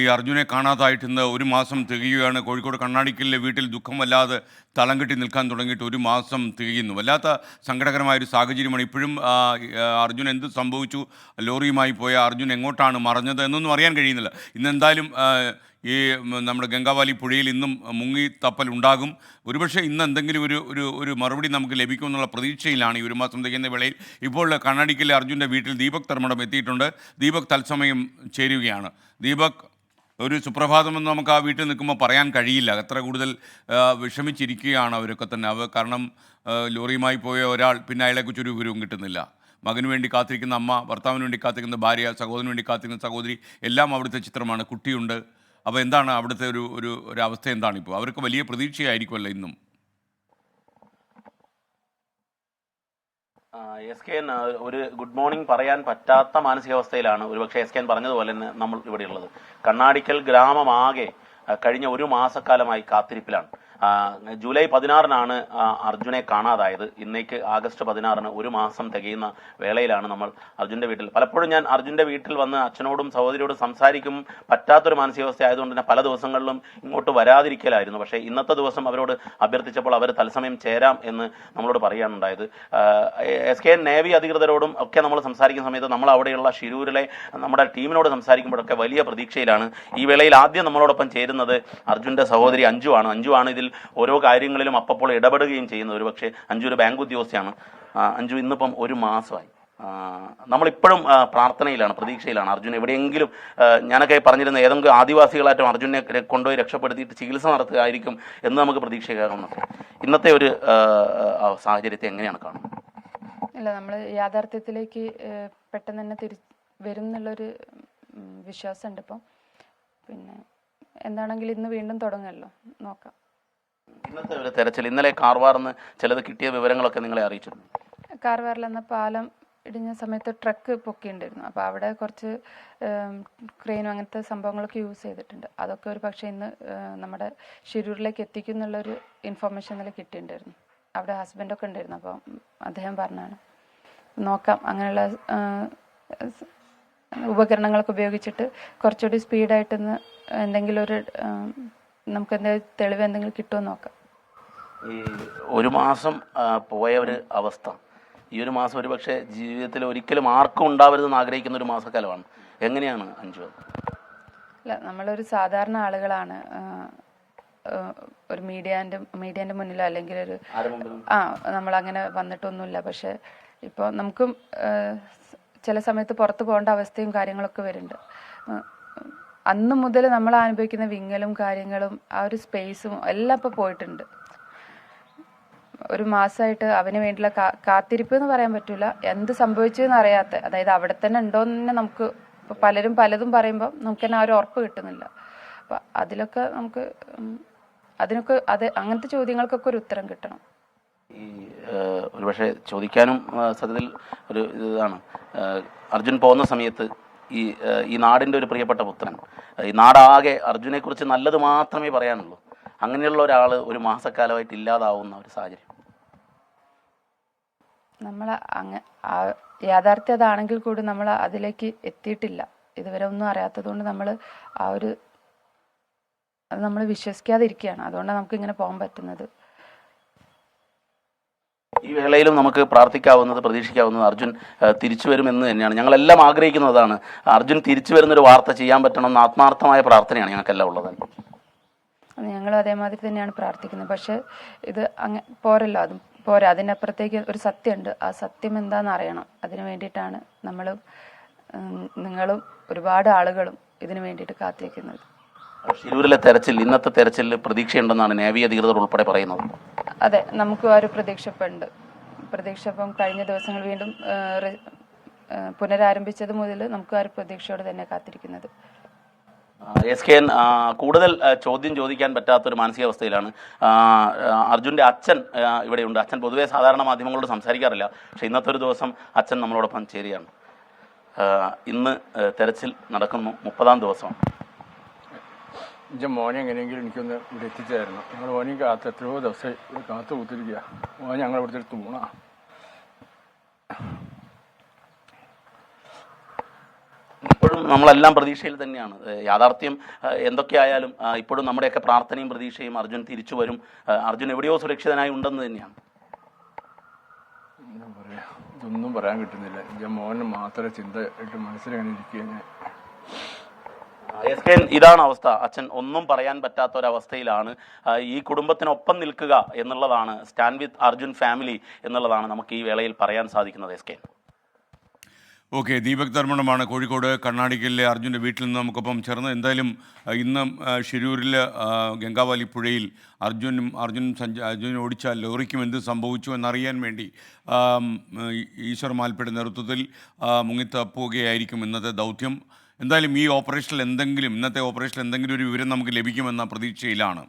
ഈ അർജുനെ കാണാതായിട്ട് ഇന്ന് ഒരു മാസം തികയുകയാണ്. കോഴിക്കോട് കണ്ണാടിക്കലിലെ വീട്ടിൽ ദുഃഖം വല്ലാതെ തളം കെട്ടി നിൽക്കാൻ തുടങ്ങിയിട്ട് ഒരു മാസം തികയുന്നു. വല്ലാത്ത സങ്കടകരമായൊരു സാഹചര്യമാണ്. ഇപ്പോഴും അർജുൻ എന്ത് സംഭവിച്ചു, ലോറിയുമായി പോയ അർജുൻ എങ്ങോട്ടാണ് മറഞ്ഞത് എന്നൊന്നും അറിയാൻ കഴിയുന്നില്ല. ഇന്നെന്തായാലും ഈ നമ്മുടെ ഗംഗാവാലി പുഴയിൽ ഇന്നും മുങ്ങി തപ്പൽ ഉണ്ടാകും. ഒരുപക്ഷെ ഇന്ന് എന്തെങ്കിലും ഒരു ഒരു ഒരു മറുപടി നമുക്ക് ലഭിക്കുമെന്നുള്ള പ്രതീക്ഷയിലാണ് ഈ ഒരു മാസം തികയുന്ന വേളയിൽ. ഇപ്പോൾ കണ്ണാടിക്കലിലെ അർജുൻ്റെ വീട്ടിൽ ദീപക് തർമ്മടം എത്തിയിട്ടുണ്ട്. ദീപക് തത്സമയം ചേരുകയാണ്. ദീപക്, ഒരു സുപ്രഭാതമെന്ന് നമുക്ക് ആ വീട്ടിൽ നിൽക്കുമ്പോൾ പറയാൻ കഴിയില്ല. അത്ര കൂടുതൽ വിഷമിച്ചിരിക്കുകയാണ് അവരൊക്കെ തന്നെ. കാരണം ലോറിയുമായി പോയ ഒരാൾ പിന്നെ അയാളെക്കുറിച്ച് ഒരു വിവരവും കിട്ടുന്നില്ല. മകന് വേണ്ടി കാത്തിരിക്കുന്ന അമ്മ, ഭർത്താവിന് വേണ്ടി കാത്തിരിക്കുന്ന ഭാര്യ, സഹോദരന് വേണ്ടി കാത്തിരിക്കുന്ന സഹോദരി, എല്ലാം അവിടുത്തെ ചിത്രമാണ്. കുട്ടിയുണ്ട്. അപ്പോൾ എന്താണ് അവിടുത്തെ ഒരു ഒരു ഒരു അവസ്ഥ എന്താണിപ്പോൾ? അവർക്ക് വലിയ പ്രതീക്ഷയായിരിക്കുമല്ലോ ഇന്നും. SKN ഒരു ഗുഡ് മോർണിംഗ് പറയാൻ പറ്റാത്ത മാനസികാവസ്ഥയിലാണ് ഒരുപക്ഷെ SKN പറഞ്ഞതുപോലെ തന്നെ നമ്മൾ ഇവിടെയുള്ളത്. കണ്ണാടിക്കൽ ഗ്രാമമാകെ കഴിഞ്ഞ ഒരു മാസക്കാലമായി കാത്തിരിപ്പിലാണ്. ജൂലൈ 16-നാണ് അർജുനെ കാണാതായത്. ഇന്നേക്ക് ആഗസ്റ്റ് 16-ന് ഒരു മാസം തികയുന്ന വേളയിലാണ് നമ്മൾ അർജുൻ്റെ വീട്ടിൽ. പലപ്പോഴും ഞാൻ അർജുൻ്റെ വീട്ടിൽ വന്ന് അച്ഛനോടും സഹോദരിയോടും സംസാരിക്കും പറ്റാത്തൊരു മാനസികാവസ്ഥ ആയതുകൊണ്ട് തന്നെ പല ദിവസങ്ങളിലും ഇങ്ങോട്ട് വരാതിരിക്കലായിരുന്നു. പക്ഷേ ഇന്നത്തെ ദിവസം അവരോട് അഭ്യർത്ഥിച്ചപ്പോൾ അവർ തത്സമയം ചേരാം എന്ന് നമ്മളോട് പറയാനുണ്ടായത്. SKN നേവി അധികൃതരോടും ഒക്കെ നമ്മൾ സംസാരിക്കുന്ന സമയത്ത് നമ്മൾ അവിടെയുള്ള ഷിരൂരിലെ നമ്മുടെ ടീമിനോട് സംസാരിക്കുമ്പോഴൊക്കെ വലിയ പ്രതീക്ഷയിലാണ്. ഈ വേളയിൽ ആദ്യം നമ്മളോടൊപ്പം ചേരുന്നത് അർജുൻ്റെ സഹോദരി അഞ്ജുവാണ് ഇതിൽ ഓരോ കാര്യങ്ങളിലും അപ്പോൾ ഇടപെടുകയും ചെയ്യുന്നത്. ഒരുപക്ഷെ അഞ്ജു ഒരു ബാങ്ക് ഉദ്യോഗസ്ഥയാണ്. അഞ്ജു, ഇന്നിപ്പം ഒരു മാസമായി. നമ്മളിപ്പോഴും പ്രാർത്ഥനയിലാണ്, പ്രതീക്ഷയിലാണ്. അർജുൻ എവിടെയെങ്കിലും, ഞാനൊക്കെ പറഞ്ഞിരുന്ന ഏതെങ്കിലും ആദിവാസികളായിട്ടും അർജുനെ കൊണ്ടുപോയി രക്ഷപ്പെടുത്തിയിട്ട് ചികിത്സ നടത്തുകയായിരിക്കും എന്ന് നമുക്ക് പ്രതീക്ഷിക്കാവുന്നത്. ഇന്നത്തെ ഒരു സാഹചര്യത്തെ എങ്ങനെയാണ് കാണുന്നത്? അല്ല, നമ്മൾ യാഥാർത്ഥ്യത്തിലേക്ക് പെട്ടെന്ന് തന്നെ വരും എന്നുള്ളൊരു വിശ്വാസമുണ്ട് ഇപ്പം. പിന്നെ എന്താണെങ്കിലും ഇന്ന് വീണ്ടും തുടങ്ങുമല്ലോ, നോക്കാം. ഇന്നത്തെ ഒരു തെരച്ചിൽ, ഇന്നലെ കാർവാറിന്ന് ചിലത് കിട്ടിയ വിവരങ്ങളൊക്കെ നിങ്ങളെ അറിയിച്ചിരുന്നു? കാർവാറിൽ എന്ന പാലം ഇടിഞ്ഞ സമയത്ത് ട്രക്ക് പൊക്കിയിട്ടുണ്ടായിരുന്നു. അപ്പോൾ അവിടെ കുറച്ച് ക്രെയിനും അങ്ങനത്തെ സംഭവങ്ങളൊക്കെ യൂസ് ചെയ്തിട്ടുണ്ട്. അതൊക്കെ ഒരു പക്ഷേ ഇന്ന് നമ്മുടെ ഷിരൂരിലേക്ക് എത്തിക്കും എന്നുള്ളൊരു ഇൻഫർമേഷൻ ഇന്നലെ കിട്ടിയിട്ടുണ്ടായിരുന്നു. അവിടെ ഹസ്ബൻഡൊക്കെ ഉണ്ടായിരുന്നു. അപ്പോൾ അദ്ദേഹം പറഞ്ഞാണ്, നോക്കാം, അങ്ങനെയുള്ള ഉപകരണങ്ങളൊക്കെ ഉപയോഗിച്ചിട്ട് കുറച്ചുകൂടി സ്പീഡായിട്ടൊന്ന് എന്തെങ്കിലും ഒരു നമുക്ക് എന്തെങ്കിലും തെളിവ് എന്തെങ്കിലും കിട്ടുമോ നോക്കാം. ഈ ഒരു മാസം പോയ ഒരു അവസ്ഥ, ഈ ഒരു മാസം ഒരു പക്ഷേ ജീവിതത്തിൽ ഒരിക്കലും ആർക്കും ഉണ്ടാവരുതെന്ന് ആഗ്രഹിക്കുന്ന ഒരു മാസക്കാലമാണ്. എങ്ങനെയാണ് അഞ്ജു? അല്ല, നമ്മളൊരു സാധാരണ ആളുകളാണ്. ഒരു മീഡിയൻ്റെ മുന്നിലോ അല്ലെങ്കിൽ ഒരു നമ്മളങ്ങനെ വന്നിട്ടൊന്നുമില്ല. പക്ഷെ ഇപ്പോൾ നമുക്കും ചില സമയത്ത് പുറത്ത് പോകേണ്ട അവസ്ഥയും കാര്യങ്ങളൊക്കെ വരുന്നുണ്ട്. അന്ന് മുതൽ നമ്മൾ അനുഭവിക്കുന്ന വിങ്ങലും കാര്യങ്ങളും ആ ഒരു സ്പേസും എല്ലാം ഇപ്പോൾ പോയിട്ടുണ്ട്. ഒരു മാസമായിട്ട് അവന് വേണ്ടിയുള്ള കാത്തിരിപ്പ് എന്ന് പറയാൻ പറ്റില്ല. എന്ത് സംഭവിച്ചു എന്ന് അറിയാത്ത, അതായത് അവിടെ തന്നെ ഉണ്ടോയെന്ന് തന്നെ നമുക്ക് പലരും പലതും പറയുമ്പോൾ നമുക്ക് തന്നെ ആ ഒരു ഉറപ്പ് കിട്ടുന്നില്ല. അപ്പം അതിലൊക്കെ നമുക്ക് അങ്ങനത്തെ ചോദ്യങ്ങൾക്കൊക്കെ ഒരു ഉത്തരം കിട്ടണം. ഈ ഒരുപക്ഷെ ചോദിക്കാനും സത്യത്തിൽ ഒരു ഇതാണ്, അർജുൻ പോകുന്ന സമയത്ത് ഈ നാടിൻ്റെ ഒരു പ്രിയപ്പെട്ട പുത്രൻ, ഈ നാടാകെ അർജുനെക്കുറിച്ച് നല്ലത് മാത്രമേ പറയാനുള്ളൂ. അങ്ങനെയുള്ള ഒരാൾ ഒരു മാസക്കാലമായിട്ട് ഇല്ലാതാവുന്ന ഒരു സാഹചര്യം. നമ്മൾ യാഥാർത്ഥ്യം അതാണെങ്കിൽ കൂടി നമ്മൾ അതിലേക്ക് എത്തിയിട്ടില്ല. ഇതുവരെ ഒന്നും അറിയാത്തതുകൊണ്ട് അത് നമ്മൾ വിശ്വസിക്കാതിരിക്കുകയാണ്. അതുകൊണ്ടാണ് നമുക്ക് ഇങ്ങനെ പോകാൻ പറ്റുന്നത്. ഈ വേളയിലും നമുക്ക് പ്രാർത്ഥിക്കാവുന്നത്, പ്രതീക്ഷിക്കാവുന്നത് അർജുൻ തിരിച്ചു വരുമെന്ന് തന്നെയാണ്. ഞങ്ങളെല്ലാം ആഗ്രഹിക്കുന്നതാണ്. അർജുൻ തിരിച്ചു വരുന്നൊരു വാർത്ത ചെയ്യാൻ പറ്റണമെന്ന് ആത്മാർത്ഥമായ പ്രാർത്ഥനയാണ് ഞങ്ങൾക്കെല്ലാം ഉള്ളത്. ഞങ്ങളും അതേമാതിരി തന്നെയാണ് പ്രാർത്ഥിക്കുന്നത്. പക്ഷെ ഇത് പോരല്ലോ, അതും പോരാ. അതിനപ്പുറത്തേക്ക് ഒരു സത്യമുണ്ട്. ആ സത്യം എന്താണെന്ന് അറിയണം. അതിനു വേണ്ടിയിട്ടാണ് നിങ്ങളും ഒരുപാട് ആളുകളും ഇതിനു വേണ്ടിയിട്ട് കാത്തിരിക്കുന്നത്. ഷിരൂരിലെ തെരച്ചിൽ, ഇന്നത്തെ തെരച്ചിൽ പ്രതീക്ഷയുണ്ടെന്നാണ് നേവി അധികൃതർ ഉൾപ്പെടെ പറയുന്നത്. അതെ, നമുക്ക് ആ ഒരു പ്രതീക്ഷപ്പം കഴിഞ്ഞ ദിവസങ്ങൾ വീണ്ടും പുനരാരംഭിച്ചത് മുതൽ നമുക്ക് ആ ഒരു പ്രതീക്ഷയോടെ തന്നെ കാത്തിരിക്കുന്നത്. SKN കൂടുതൽ ചോദ്യം ചോദിക്കാൻ പറ്റാത്തൊരു മാനസികാവസ്ഥയിലാണ്. അർജുൻ്റെ അച്ഛൻ ഇവിടെയുണ്ട്. അച്ഛൻ പൊതുവേ സാധാരണ മാധ്യമങ്ങളോട് സംസാരിക്കാറില്ല. പക്ഷേ ഇന്നത്തെ ഒരു ദിവസം അച്ഛൻ നമ്മളോടൊപ്പം ചേരുകയാണ്. ഇന്ന് തെരച്ചിൽ നടക്കുന്നു, 30-ാം ദിവസമാണ്. എൻ്റെ മോനെ എങ്ങനെയെങ്കിലും എനിക്കൊന്ന് ഇവിടെ എത്തിച്ചായിരുന്നു. ഞങ്ങൾ മോനെ എത്രയോ ദിവസം ഇവിടെ കാത്തു കൂത്തിരിക്കുക. മോനെ ഞങ്ങൾ ഇവിടുത്തെ തൂണ. ഇപ്പോഴും നമ്മളെല്ലാം പ്രതീക്ഷയിൽ തന്നെയാണ്. യാഥാർത്ഥ്യം എന്തൊക്കെയായാലും ഇപ്പോഴും നമ്മുടെയൊക്കെ പ്രാർത്ഥനയും പ്രതീക്ഷയും അർജുൻ തിരിച്ചു വരും, അർജുൻ എവിടെയോ സുരക്ഷിതനായി ഉണ്ടെന്ന് തന്നെയാണ്. എന്താ പറയുക, ഇതൊന്നും പറയാൻ കിട്ടുന്നില്ല. എൻ്റെ മോനെ മാത്രമേ ചിന്തയായിട്ട് മനസ്സിലങ്ങനെ ഇരിക്കുകയാണ്. എസ്കേൻ, ഇതാണ് അവസ്ഥ. അച്ഛൻ ഒന്നും പറയാൻ പറ്റാത്ത ഒരവസ്ഥയിലാണ്. ഈ കുടുംബത്തിനൊപ്പം നിൽക്കുക എന്നുള്ളതാണ്, സ്റ്റാൻഡ് വിത്ത് അർജുൻ ഫാമിലി എന്നുള്ളതാണ് നമുക്ക് ഈ വേളയിൽ പറയാൻ സാധിക്കുന്നത്. എസ്കേൻ. ഓക്കെ, ദീപക് ധർമ്മടമാണ് കോഴിക്കോട് കണ്ണാടിക്കലിലെ അർജുൻ്റെ വീട്ടിൽ നിന്ന് നമുക്കൊപ്പം ചേർന്ന്. എന്തായാലും ഇന്ന് ഷിരൂരിൽ ഗംഗാവാലി പുഴയിൽ അർജുൻ ഓടിച്ച ലോറിക്കും എന്ത് സംഭവിച്ചു എന്നറിയാൻ വേണ്ടി ഈശ്വർ മാൽപ്പയുടെ നേതൃത്വത്തിൽ മുങ്ങിത്തപ്പുകയായിരിക്കും ഇന്നത്തെ ദൗത്യം. എന്തായാലും ഈ ഓപ്പറേഷനിൽ ഇന്നത്തെ ഓപ്പറേഷനിൽ എന്തെങ്കിലും ഒരു വിവരം നമുക്ക് ലഭിക്കുമെന്ന പ്രതീക്ഷയിലാണ്.